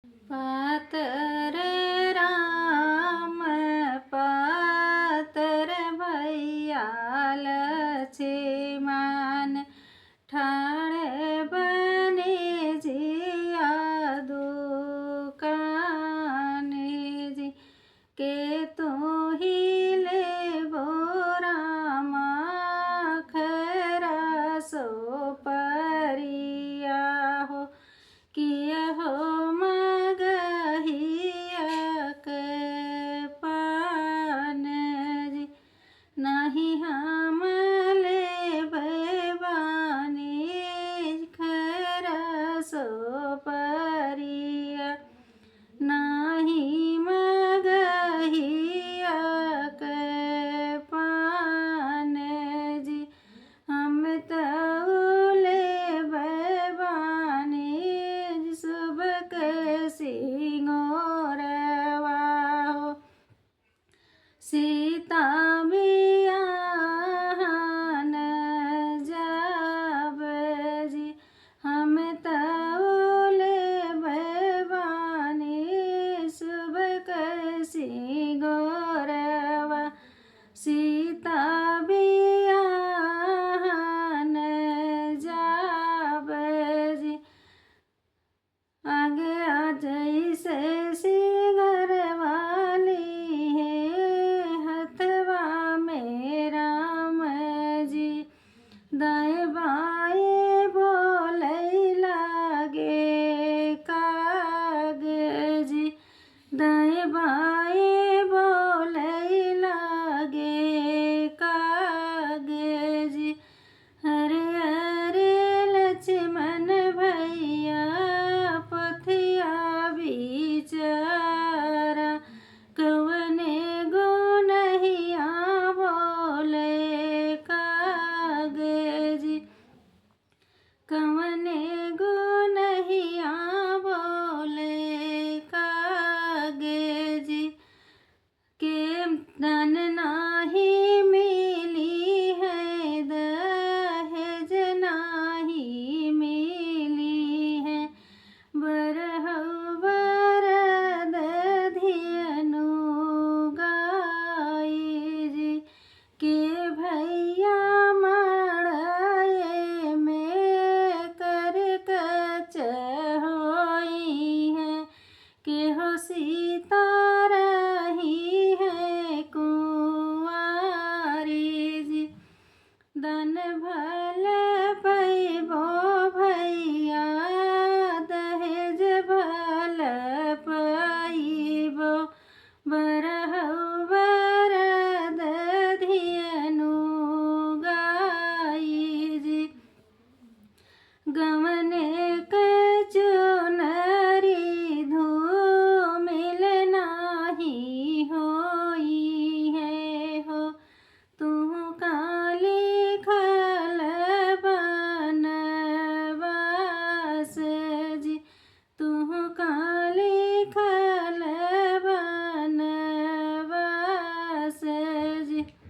पातर राम पातर भैया लक्ष्मण ठाणे बने जिया दुकाने जी के तू ही ले बोरामा खरा सो परिया हो किया हो मगहिया के पान जी नहीं हम ले भवानी खरा सो परिया नहीं मगहिया के पान जी हम तौले भवानी शुभ के सिंगोरवा हो सीता बियाहन जाब जी हम तौले भवानी शुभ के सिंगोरवा सीता बियाहन जाब जी आगे आ जैसे सिंगर वाली है हथवा में राम जी दाएं बाएं बोले लागे काग जी दाएं बाएं बोले लागे काग जी हरे हरे लक्ष्मण भैया पथिया बिचारा कवने गुनहिया बोले काग जी कवने गुनहिया बोले काग जी के धन नाही मिली है दहेज नाही मिली है बरहु